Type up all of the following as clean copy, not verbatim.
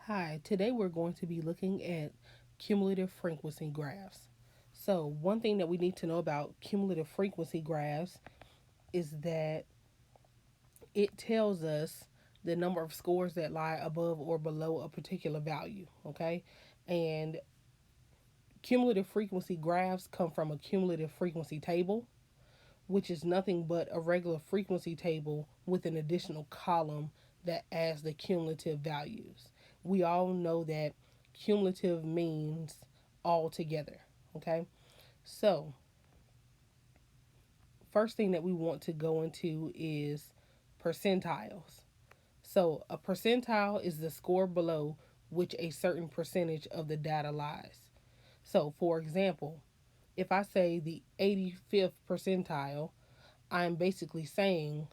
Hi, today we're going to be looking at cumulative frequency graphs. So, one thing that we need to know about cumulative frequency graphs is that it tells us the number of scores that lie above or below a particular value, okay? And cumulative frequency graphs come from a cumulative frequency table, which is nothing but a regular frequency table with an additional column that adds the cumulative values. We all know that cumulative means all together. Okay, so first thing that we want to go into is percentiles. So a percentile is the score below which a certain percentage of the data lies. So for example, if I say the 85th percentile, I'm basically saying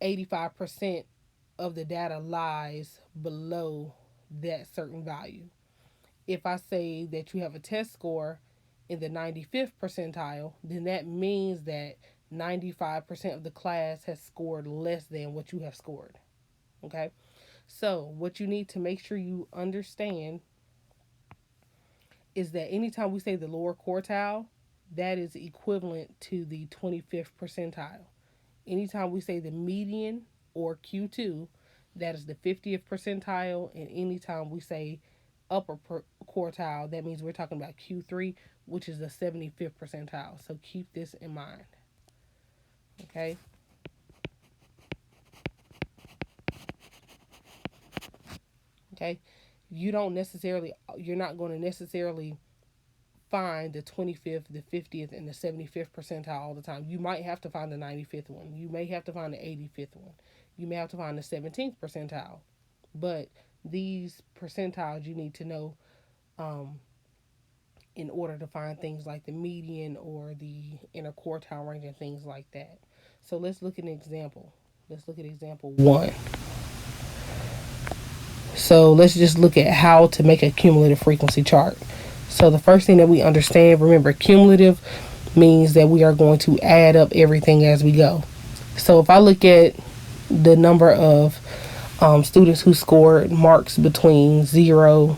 85% of the data lies below that certain value. If I say that you have a test score in the 95th percentile, then that means that 95% of the class has scored less than what you have scored. Okay? So, what you need to make sure you understand is that anytime we say the lower quartile, that is equivalent to the 25th percentile. Anytime we say the median or Q2, that is the 50th percentile. And anytime we say quartile, that means we're talking about Q3, which is the 75th percentile. So keep this in mind. Okay. Okay. You're not going to necessarily find the 25th, the 50th, and the 75th percentile all the time. You might have to find the 95th one. You may have to find the 85th one. You may have to find the 17th percentile. But these percentiles you need to know um, in order to find things like the median or the interquartile range and things like that. So let's look at an example. Let's look at example one. So let's just look at how to make a cumulative frequency chart. So the first thing that we understand, remember, cumulative means that we are going to add up everything as we go. So if I look at the number of students who scored marks between 0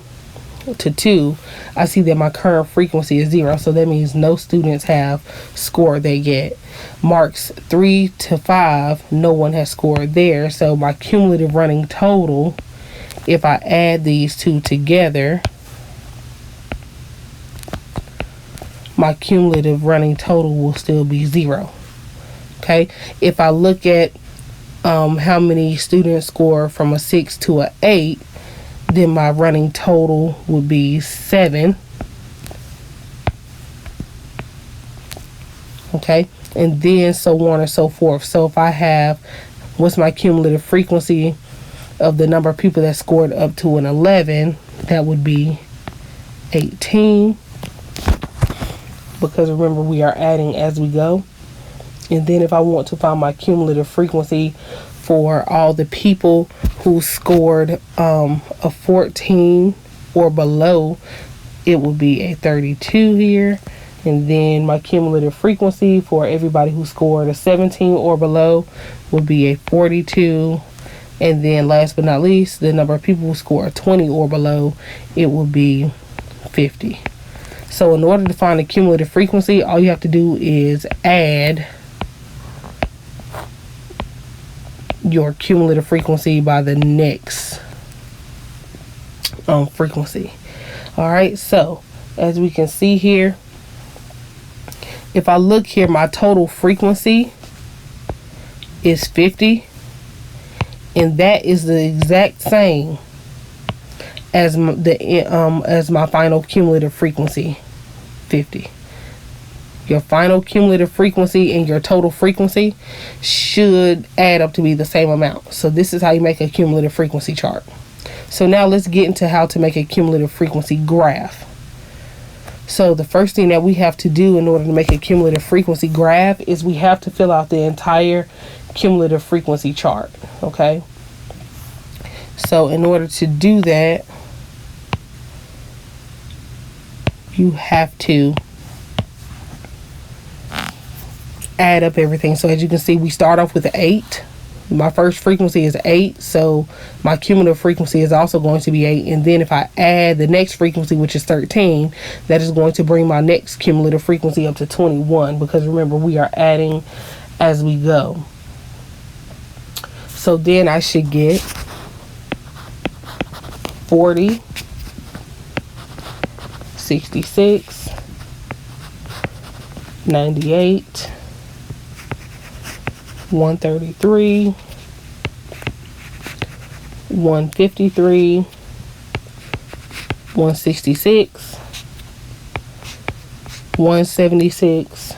to 2, I see that my current frequency is 0. So that means no students have scored they get. Marks 3 to 5, no one has scored there. So my cumulative running total, if I add these two together, my cumulative running total will still be 0. Okay. If I look at how many students score from a 6 to a 8, then my running total would be 7. Okay. And then so on and so forth. So if I have, what's my cumulative frequency of the number of people that scored up to an 11, that would be 18. Because remember, we are adding as we go. And then if I want to find my cumulative frequency for all the people who scored a 14 or below, it would be a 32 here. And then my cumulative frequency for everybody who scored a 17 or below would be a 42. And then last but not least, the number of people who score a 20 or below, it will be 50. So in order to find the cumulative frequency, all you have to do is add your cumulative frequency by the next frequency. All right, so as we can see here, if I look here, my total frequency is 50, and that is the exact same as my final cumulative frequency, 50. Your final cumulative frequency and your total frequency should add up to be the same amount. So this is how you make a cumulative frequency chart. So now let's get into how to make a cumulative frequency graph. So the first thing that we have to do in order to make a cumulative frequency graph is we have to fill out the entire cumulative frequency chart. Okay. So in order to do that, you have to add up everything. So as you can see, we start off with an 8. my first frequency is 8, so my cumulative frequency is also going to be 8. And then if I add the next frequency, which is 13, that is going to bring my next cumulative frequency up to 21, because remember, we are adding as we go. So then I should get 40, 66, 98, 133, 153, 166, 176,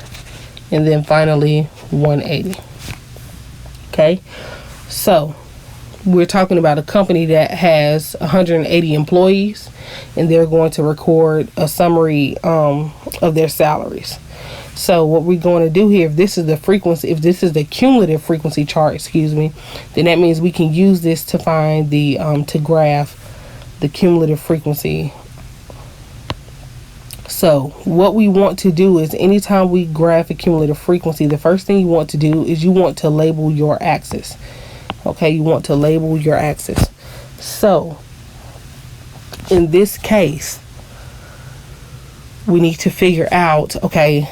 and then finally 180. Okay, so we're talking about a company that has 180 employees, and they're going to record a summary of their salaries. So what we're going to do here, if this is the frequency, if this is the cumulative frequency chart, excuse me, then that means we can use this to find the to graph the cumulative frequency. So what we want to do is, anytime we graph a cumulative frequency, the first thing you want to do is you want to label your axis. Okay, you want to label your axis. So in this case, we need to figure out, okay,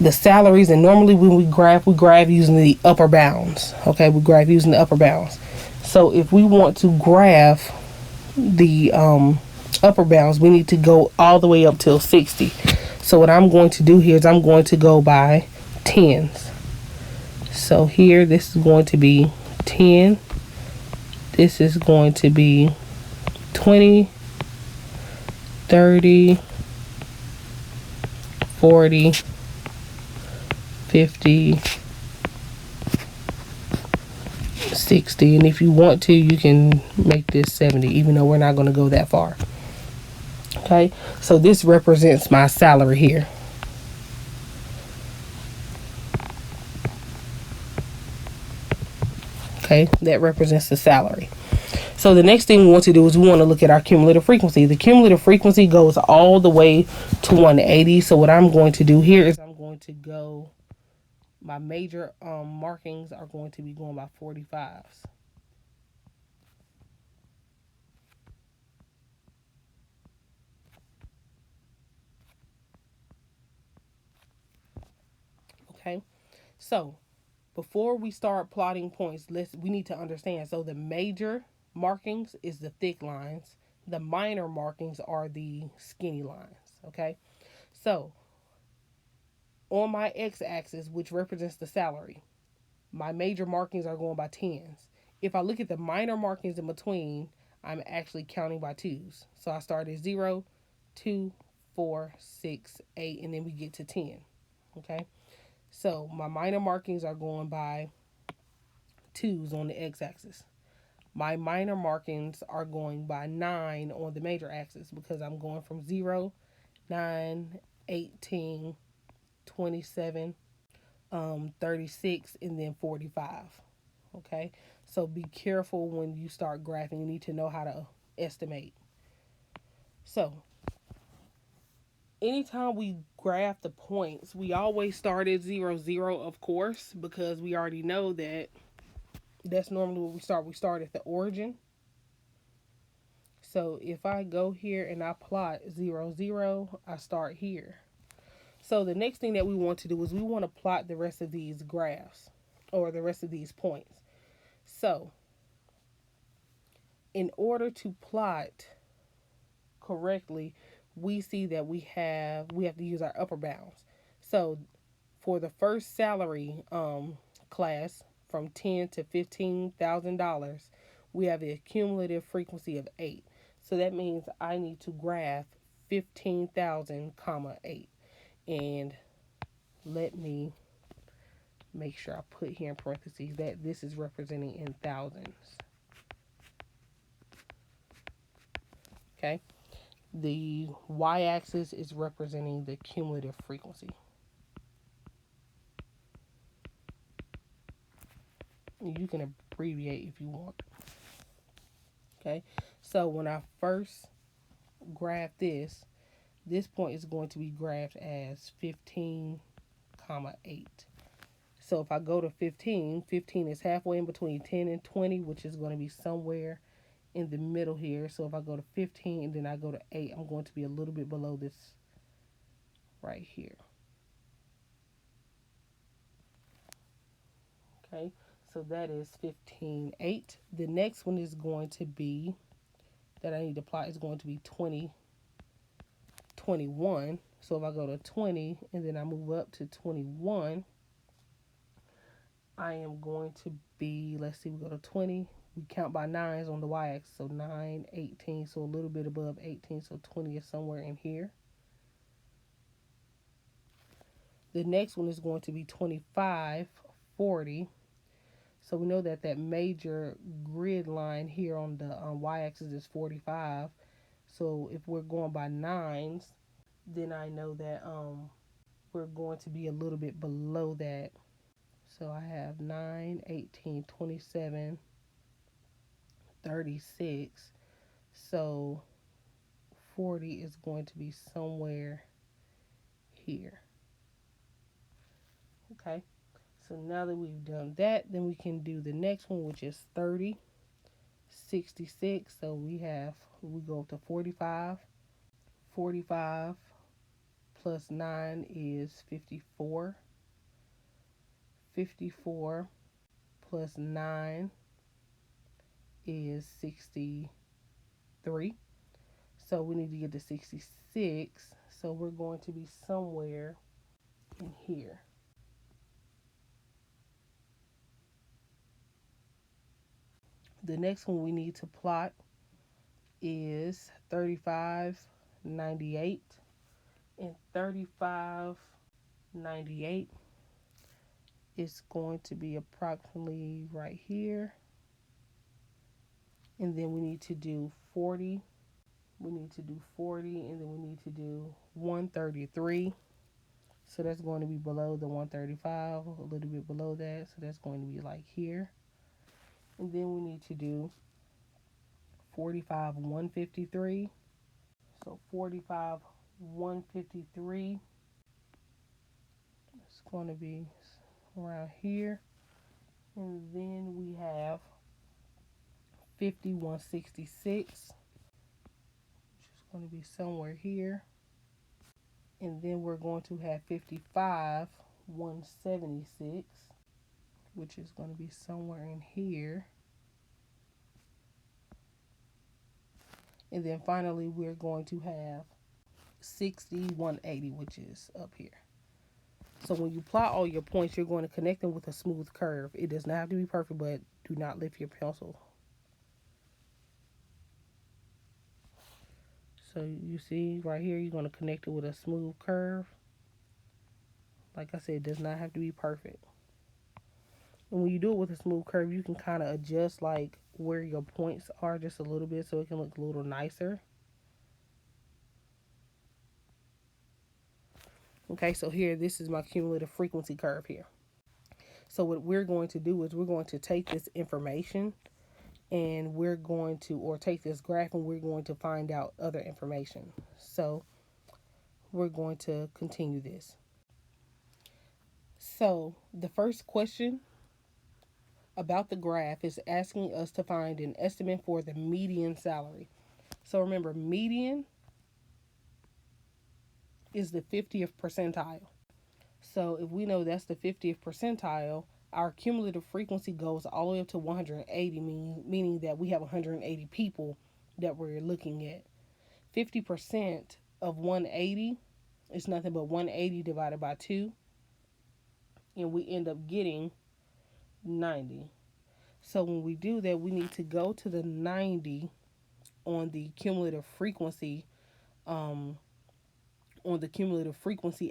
the salaries. And normally when we graph using the upper bounds. Okay, we graph using the upper bounds. So if we want to graph the upper bounds, we need to go all the way up till 60. So what I'm going to do here is I'm going to go by tens. So here, this is going to be 10. This is going to be 20, 30, 40, 50, 60, and if you want to, you can make this 70, even though we're not going to go that far. Okay, so this represents my salary here. Okay, that represents the salary. So the next thing we want to do is we want to look at our cumulative frequency. The cumulative frequency goes all the way to 180. So what I'm going to do here is I'm going to go, my major markings are going to be going by 45s. Okay, so before we start plotting points, we need to understand. So the major markings is the thick lines. The minor markings are the skinny lines. Okay, so on my x-axis, which represents the salary, my major markings are going by tens. If I look at the minor markings in between, I'm actually counting by twos. So I start at 0, 2, 4, 6, 8, and then we get to 10. Okay, so my minor markings are going by twos on the x-axis. My minor markings are going by 9 on the major axis, because I'm going from 0, 9, 18, 27, 36, and then 45. Okay, so be careful when you start graphing. You need to know how to estimate. So anytime we graph the points, we always start at 0, 0, of course, because we already know that that's normally what we start. We start at the origin. So if I go here and I plot 0, 0, I start here. So the next thing that we want to do is we want to plot the rest of these graphs, or the rest of these points. So in order to plot correctly, we see that we have to use our upper bounds. So for the first salary class, from $10,000 to $15,000, we have a cumulative frequency of 8. So that means I need to graph 15,000, 8. And let me make sure I put here in parentheses that this is representing in thousands. Okay, the y-axis is representing the cumulative frequency. You can abbreviate if you want. Okay, so when I first graph this point is going to be graphed as 15, 8. So if I go to 15, 15 is halfway in between 10 and 20, which is going to be somewhere in the middle here. So if I go to 15 and then I go to 8, I'm going to be a little bit below this right here. Okay, so that is 15.8. The next one is going to be, that I need to plot, is going to be 20, 21. So if I go to 20 and then I move up to 21, I am going to be, let's see, we go to 20. We count by 9s on the y-axis. So 9, 18, so a little bit above 18. So 20 is somewhere in here. The next one is going to be 25, 40. So we know that that major grid line here on the y-axis is 45. So if we're going by 9s, then I know that we're going to be a little bit below that. So I have 9, 18, 27, 36. So 40 is going to be somewhere here. Okay. So now that we've done that, then we can do the next one, which is 30, 66. So we go up to 45. 45 plus 9 is 54. 54 plus 9 is 63. So we need to get to 66. So we're going to be somewhere in here. The next one we need to plot is 35, 98. And 35, 98 is going to be approximately right here. And then we need to do 40. We need to do 40, and then we need to do 133. So that's going to be below the 135, a little bit below that. So that's going to be like here. And then we need to do 45, 153. So 45, 153. It's going to be around here. And then we have 50, 166. Which is going to be somewhere here. And then we're going to have 55, 176. Which is going to be somewhere in here. And then finally, we're going to have 60, 180, which is up here. So when you plot all your points, you're going to connect them with a smooth curve. It does not have to be perfect, but do not lift your pencil. So you see right here, you're going to connect it with a smooth curve. Like I said, it does not have to be perfect. And when you do it with a smooth curve, you can kind of adjust like where your points are just a little bit so it can look a little nicer. Okay, so here, this is my cumulative frequency curve here. So what we're going to do is we're going to take this information and we're going to, or take this graph and we're going to find out other information. So we're going to continue this. So the first question about the graph is asking us to find an estimate for the median salary. So remember, median is the 50th percentile. So if we know that's the 50th percentile, our cumulative frequency goes all the way up to 180, meaning that we have 180 people that we're looking at. 50% of 180 is nothing but 180 divided by 2. And we end up getting 90. So when we do that, we need to go to the 90 on the cumulative frequency,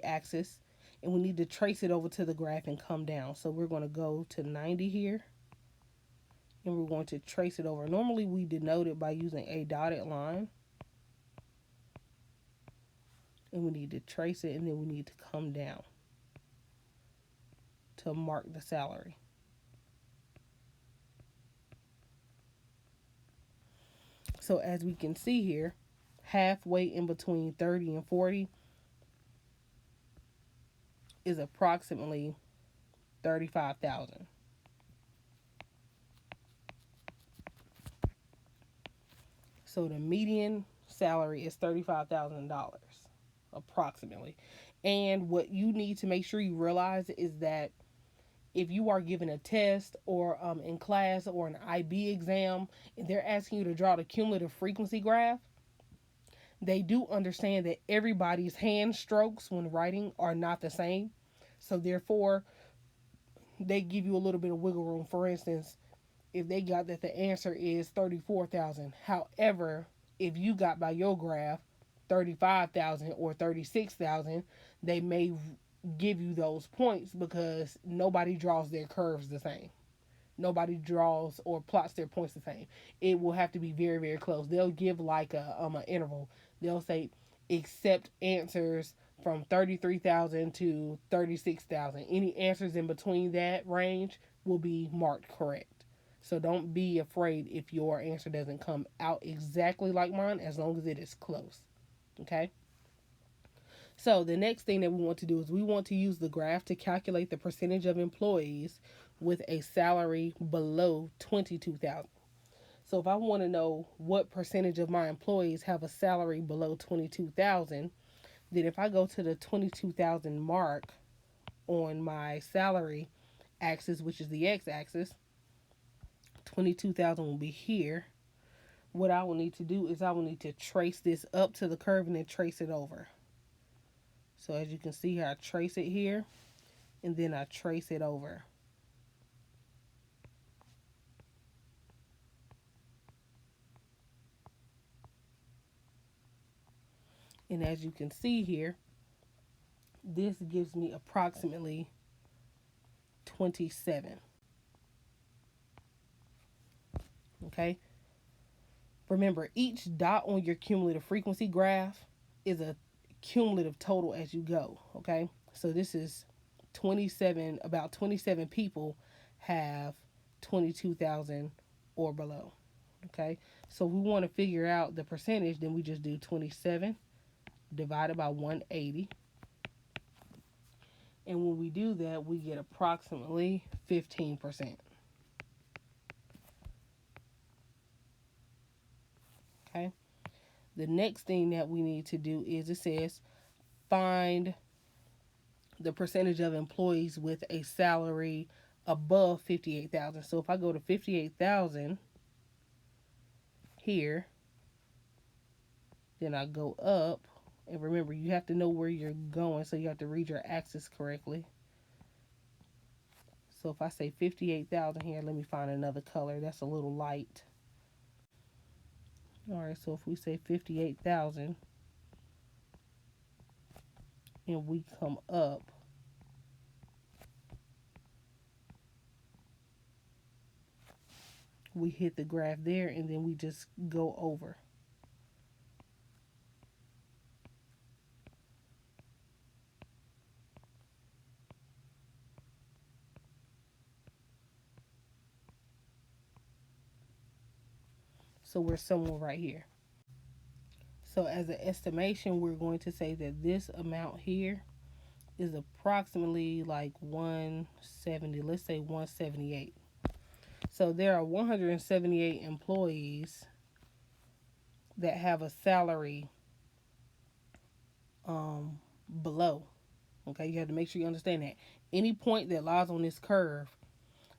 axis, and we need to trace it over to the graph and come down. So we're going to go to 90 here, and we're going to trace it over. Normally we denote it by using a dotted line, and we need to trace it, and then we need to come down to mark the salary. So as we can see here, halfway in between 30 and 40 is approximately $35,000. So the median salary is $35,000 approximately. And what you need to make sure you realize is that if you are given a test or in class or an IB exam and they're asking you to draw the cumulative frequency graph, they do understand that everybody's hand strokes when writing are not the same. So therefore, they give you a little bit of wiggle room. For instance, if they got that the answer is 34,000. However, if you got by your graph 35,000 or 36,000, they may give you those points because nobody draws their curves the same. Nobody draws or plots their points the same. It will have to be very, very close. They'll give like a an interval. They'll say accept answers from 33,000 to 36,000. Any answers in between that range will be marked correct. So don't be afraid if your answer doesn't come out exactly like mine, as long as it is close. Okay? So the next thing that we want to do is we want to use the graph to calculate the percentage of employees with a salary below 22,000. So if I want to know what percentage of my employees have a salary below 22,000, then if I go to the 22,000 mark on my salary axis, which is the x-axis, 22,000 will be here. What I will need to do is I will need to trace this up to the curve and then trace it over. So as you can see here, I trace it here and then I trace it over. And as you can see here, this gives me approximately 27. Okay. Remember, each dot on your cumulative frequency graph is a cumulative total as you go. Okay. So this is 27, about 27 people have 22,000 or below. Okay. So if we want to figure out the percentage, then we just do 27 divided by 180. And when we do that, we get approximately 15%. Okay. The next thing that we need to do is it says find the percentage of employees with a salary above 58,000. So if I go to 58,000 here, then I go up. And remember, you have to know where you're going, so you have to read your axis correctly. So if I say 58,000 here, let me find another color that's a little light. All right, so if we say 58,000 and we come up, we hit the graph there and then we just go over. So we're somewhere right here. So as an estimation, we're going to say that this amount here is approximately like 170. Let's say 178. So there are 178 employees that have a salary below. Okay, you have to make sure you understand that. Any point that lies on this curve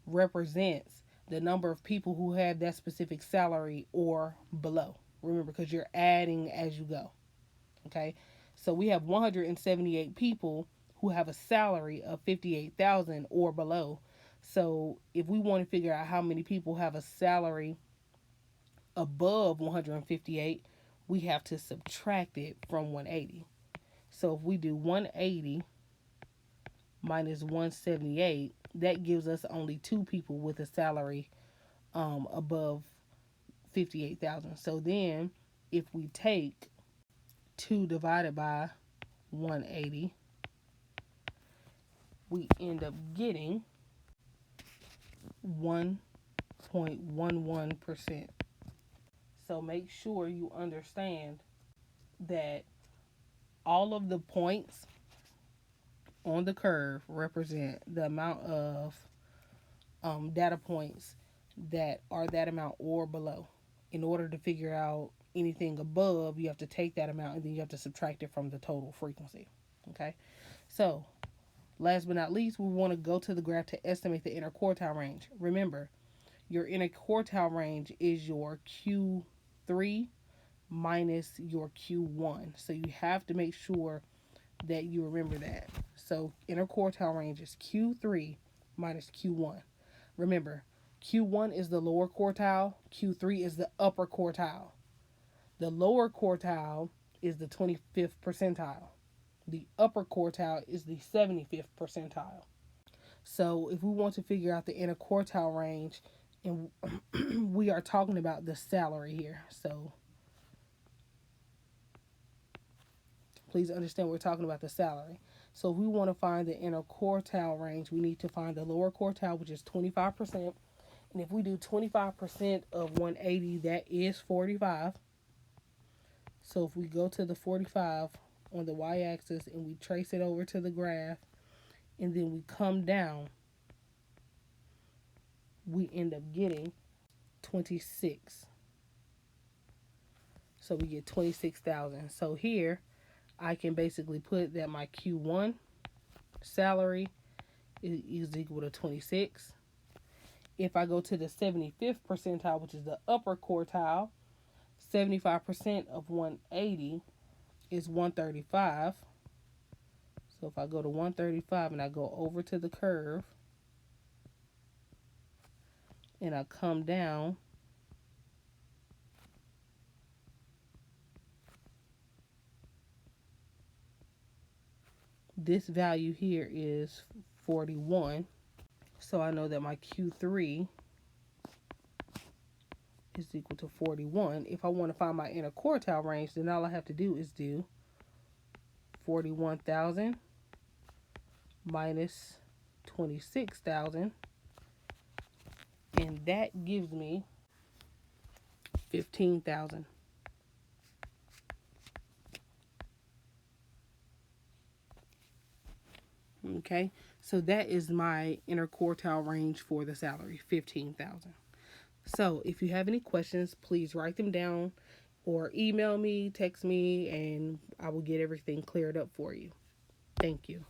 represents the number of people who have that specific salary or below. Remember, because you're adding as you go. Okay, so we have 178 people who have a salary of 58,000 or below. So if we want to figure out how many people have a salary above 158, we have to subtract it from 180. So if we do 180 minus 178, that gives us only 2 people with a salary above 58,000. So then if we take 2 divided by 180, we end up getting 1.11%. So make sure you understand that all of the points on the curve represent the amount of data points that are that amount or below. In order to figure out anything above, you have to take that amount and then you have to subtract it from the total frequency. Okay, so last but not least, we want to go to the graph to estimate the interquartile range. Remember, your interquartile range is your Q3 minus your Q1. So you have to make sure that you remember that. So interquartile range is Q3 minus Q1. Remember, Q1 is the lower quartile, Q3 is the upper quartile. The lower quartile is the 25th percentile. The upper quartile is the 75th percentile. So if we want to figure out the interquartile range, and we are talking about the salary here. So please understand we're talking about the salary. So if we want to find the interquartile range, we need to find the lower quartile, which is 25%. And if we do 25% of 180, that is 45. So if we go to the 45 on the y-axis and we trace it over to the graph, and then we come down, we end up getting 26. So we get 26,000. So here I can basically put that my Q1 salary is equal to 26. If I go to the 75th percentile, which is the upper quartile, 75% of 180 is 135. So if I go to 135 and I go over to the curve and I come down, this value here is 41. So I know that my Q3 is equal to 41. If I want to find my interquartile range, then all I have to do is do 41,000 minus 26,000, and that gives me 15,000. Okay, so that is my interquartile range for the salary, 15,000. So if you have any questions, please write them down or email me, text me, and I will get everything cleared up for you. Thank you.